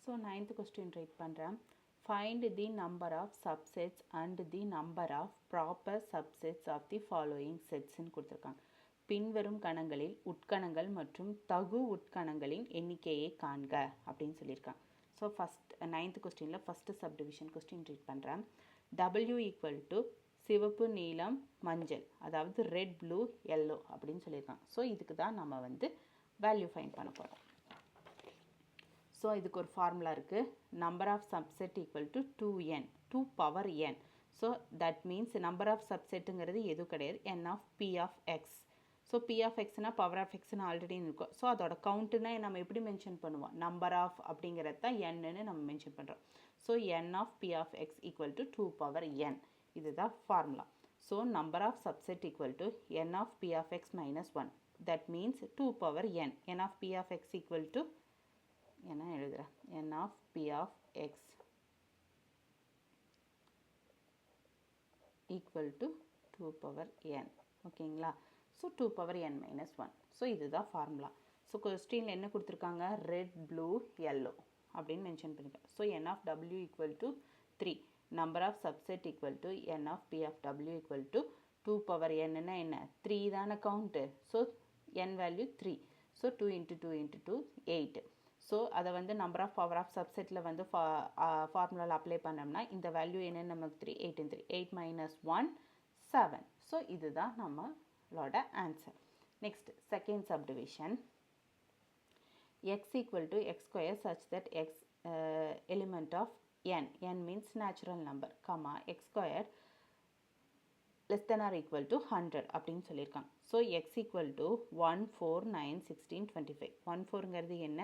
So, 9th question write பண்ணுறேன். Find the number of subsets and the number of proper subsets of the following sets ன்னு கொடுத்துருக்காங்க. பின்வரும் கணங்களில் உட்கணங்கள் மற்றும் தகு உட்கணங்களின் எண்ணிக்கையை காண்க அப்படின்னு சொல்லியிருக்காங்க. ஸோ ஃபஸ்ட் 9th கொஸ்டினில் ஃபஸ்ட்டு சப்டிவிஷன் கொஸ்டின் ரீட் பண்ணுறேன். W ஈக்குவல் டு சிவப்பு நீலம் மஞ்சள், அதாவது ரெட் ப்ளூ எல்லோ அப்படின்னு சொல்லியிருக்காங்க. ஸோ இதுக்கு தான் நம்ம வந்து வேல்யூ ஃபைண்ட் பண்ண போகிறோம். ஸோ இதுக்கு ஒரு ஃபார்முலா இருக்குது. Number of subset equal to 2n, 2 power n. So that means number of சப்செட்டுங்கிறது எதுவும் கிடையாது, n of p of x. So p of எக்ஸ்னா பவர் ஆஃப் எக்ஸ்னு ஆல்ரெடி இருக்கும். ஸோ அதோட கவுண்ட்டுனா நம்ம எப்படி மென்ஷன் பண்ணுவோம், நம்பர் ஆஃப் அப்படிங்கிறது தான் என்னன்னு நம்ம மென்ஷன் பண்ணுறோம். So n of p of x equal to 2 power n. இதுதான் formula. So number of subset equal to n of p of x minus 1. That means 2 power n. n of p of x equal to என்ன எழுதுகிறேன், n of p of x equal to 2 power n. ஓகேங்களா? So 2 power n minus 1. So இதுதான் formula. So கொஸ்டினில் என்ன கொடுத்துருக்காங்க, red blue yellow அப்படின்னு mention பண்ணியிருக்காங்க. So n of w equal to 3. Number of subset equal to n of p of w equal to 2 power n என்ன 3 தானே count. So n value 3. So 2 into 2 into 2 8. So அதை வந்து number of power of சப்செட்டில் வந்து ஃபார்முலாவில் apply பண்ணோம்னா இந்த value என்னென்னு நமக்கு 3, 8 3, 8 மைனஸ் 1 7. ஸோ இதுதான் நம்மளோட answer. Next second subdivision. X equal to x square such that x element of n, n means natural number, comma x square less than or equal to 100 அப்படின்னு சொல்லியிருக்காங்க. So x equal to 1 4 9 16 25. 1 4ங்கிறது என்ன,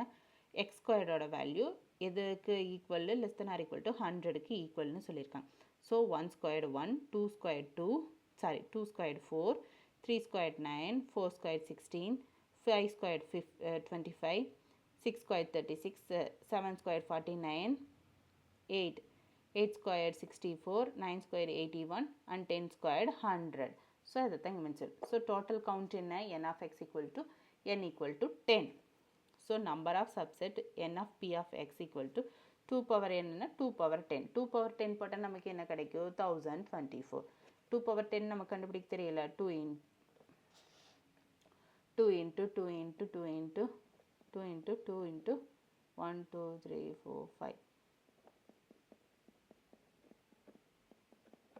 x ஸ்கொயரோட value எதுக்கு equal, less than or equal to 100க்கு ஈக்குவல்னு சொல்லியிருக்காங்க. So 1 squared 1, 2 squared 2 squared 4, 3 squared 9, 4 squared 16, 5 squared 25, 6 squared 36, 7 squared 49, 8 squared 64, 9 squared 81 and 10 squared 100. So அதை தான் இங்கே மென்ஷன். ஸோ டோட்டல் கவுண்ட் என்ன, n of x equal to n equal to 10. So number of subset n of p of x equal to 2 power n 2 power 10. 2 power 10 போட்டால் நமக்கு என்ன கிடைக்கும், 1024. 2 power 10 நமக்கு கண்டுபிடிக்க தெரியல, 2 into 2 into 2 into 2 into 2 into 1 2 3 4 5.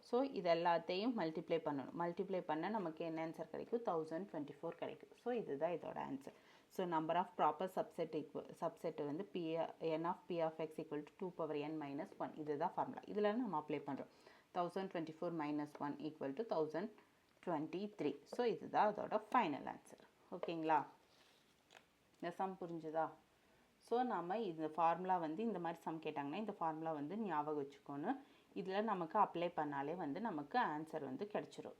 So இது எல்லாத்தையும் மல்டிப்ளை பண்ணணும். மல்டிப்ளை பண்ணால் நமக்கு என்ன ஆன்சர் கிடைக்கும், 1024 கிடைக்கும். ஸோ இதுதான் இதோட answer. So number of proper subset வந்து n of p of x equal to 2 power n minus 1. இதுதான் ஃபார்முலா. இதில் நம்ம அப்ளை பண்ணுறோம். 1024 மைனஸ் 1 ஈக்குவல் டு 1023. ஸோ இதுதான் அதோட ஃபைனல் ஆன்சர். ஓகேங்களா? இந்த சம் புரிஞ்சுதா? ஸோ நம்ம இந்த ஃபார்முலா வந்து இந்த மாதிரி சம் கேட்டாங்கன்னா இந்த ஃபார்முலா வந்து ஞாபகம் வச்சுக்கணும். இதில் நமக்கு அப்ளை பண்ணாலே வந்து நமக்கு ஆன்சர் வந்து கிடச்சிரும்.